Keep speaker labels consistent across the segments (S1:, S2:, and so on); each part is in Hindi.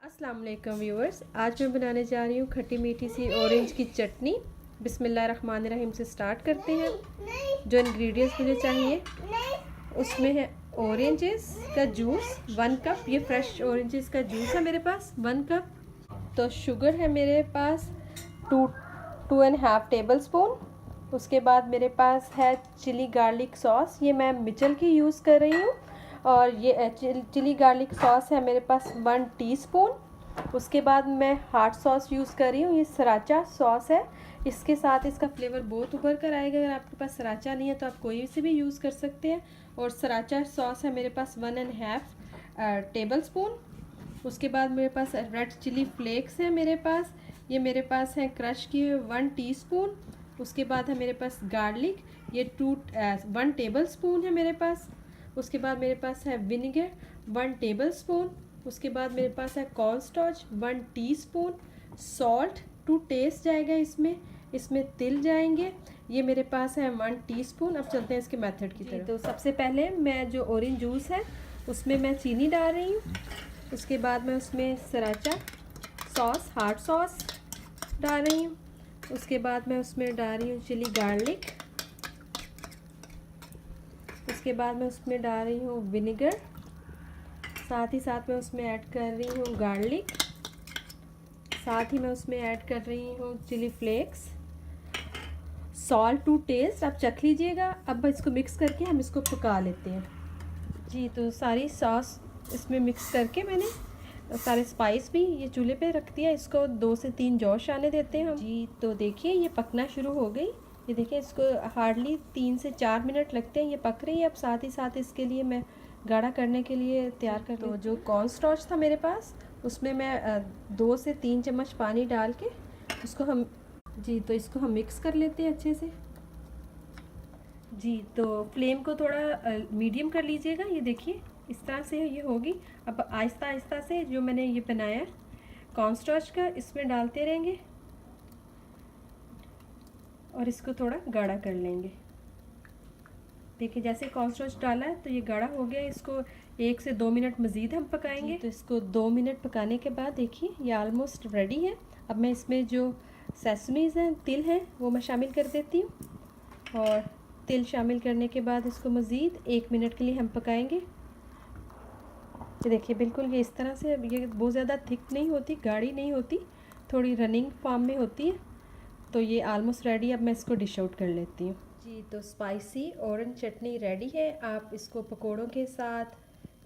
S1: अस्सलाम वालेकुम व्यूअर्स, आज मैं बनाने जा रही हूँ खट्टी मीठी सी ऑरेंज की चटनी। बिस्मिल्लाहिर्रहमानिर्रहीम से स्टार्ट करते हैं। जो इंग्रेडिएंट्स मुझे चाहिए उसमें है ऑरेंजेस का जूस 1 कप। ये फ्रेश ऑरेंजेस का जूस है मेरे पास 1 कप। तो शुगर है मेरे पास 2.5 टेबल स्पून। उसके बाद मेरे पास है चिली गार्लिक सॉस, ये मैं मिचल की यूज़ कर रही हूँ। और ये चिली गार्लिक सॉस है मेरे पास 1 टीस्पून। उसके बाद मैं हॉट सॉस यूज़ कर रही हूँ, ये सराचा सॉस है। इसके साथ इसका फ्लेवर बहुत उभर कर आएगा। अगर आपके पास सराचा नहीं है तो आप कोई से भी यूज़ कर सकते हैं। और सराचा सॉस है मेरे पास 1.5 टेबल स्पून। उसके बाद मेरे पास रेड चिली फ्लेक्स है मेरे पास, ये मेरे पास है क्रश की 1 टीस्पून। उसके बाद है मेरे पास गार्लिक, ये 1 टेबल स्पून है मेरे पास। उसके बाद मेरे पास है विनेगर 1 टेबल स्पून। उसके बाद मेरे पास है cornstarch 1 teaspoon. Salt to taste जाएगा इसमें, इसमें तिल जाएंगे। ये मेरे पास है 1 टीस्पून। अब चलते हैं इसके मेथड की तरफ। तो सबसे पहले मैं जो ऑरेंज जूस है उसमें मैं चीनी डाल रही हूँ। उसके बाद मैं उसमें सराचा सॉस हॉट सॉस डाल रही हूँ। उसके बाद मैं उसमें डाल रही हूँ चिली गार्लिक। उसके बाद मैं उसमें डाल रही हूँ विनेगर, साथ ही साथ मैं उसमें ऐड कर रही हूँ गार्लिक, साथ ही मैं उसमें ऐड कर रही हूँ chilli flakes. Salt to taste आप चख लीजिएगा। अब इसको मिक्स करके हम इसको पका लेते हैं। जी, तो सारी सॉस इसमें मिक्स करके मैंने सारे स्पाइस भी ये चूल्हे पे रख दिया। इसको 2 से 3 जोश आने देते हैं हम। जी, तो देखिए ये पकना शुरू हो गई। ये देखिए इसको हार्डली 3 से 4 मिनट लगते हैं, ये पक रही है। अब साथ ही साथ इसके लिए मैं गाढ़ा करने के लिए तैयार कर तो जो कॉर्न स्टार्च था मेरे पास उसमें मैं 2 से 3 चम्मच पानी डाल के उसको हम तो इसको हम मिक्स कर लेते हैं अच्छे से। जी, तो फ्लेम को थोड़ा मीडियम कर लीजिएगा। ये देखिए इस तरह से ये होगी। अब आहिस्ता आहिस्ता से जो मैंने ये बनाया है कॉर्नस्टार्च का इसमें डालते रहेंगे और इसको थोड़ा गाढ़ा कर लेंगे। देखिए जैसे कॉर्नस्टार्च डाला है तो ये गाढ़ा हो गया। इसको 1 से 2 मिनट मज़ीद हम पकाएंगे। तो इसको 2 मिनट पकाने के बाद देखिए ये ऑलमोस्ट रेडी है। अब मैं इसमें जो सेसमीज़ हैं, तिल हैं, वो मैं शामिल कर देती हूँ। और तिल शामिल करने के बाद इसको मज़ीद 1 मिनट के लिए हम पकाएंगे। ये देखिए बिल्कुल ये इस तरह से, ये बहुत ज़्यादा थिक नहीं होती, गाढ़ी नहीं होती, थोड़ी रनिंग फॉर्म में होती है। तो ये ऑलमोस्ट रेडी। अब मैं इसको डिश आउट कर लेती हूँ। जी, तो स्पाइसी ऑरेंज चटनी रेडी है। आप इसको पकोड़ों के साथ,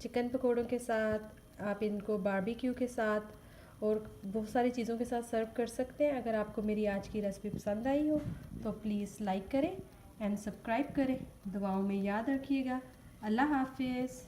S1: चिकन पकोड़ों के साथ, आप इनको बारबेक्यू के साथ और बहुत सारी चीज़ों के साथ सर्व कर सकते हैं। अगर आपको मेरी आज की रेसिपी पसंद आई हो तो प्लीज़ लाइक करें एंड सब्सक्राइब करें। दुआओं में याद रखिएगा। अल्लाह हाफिज़।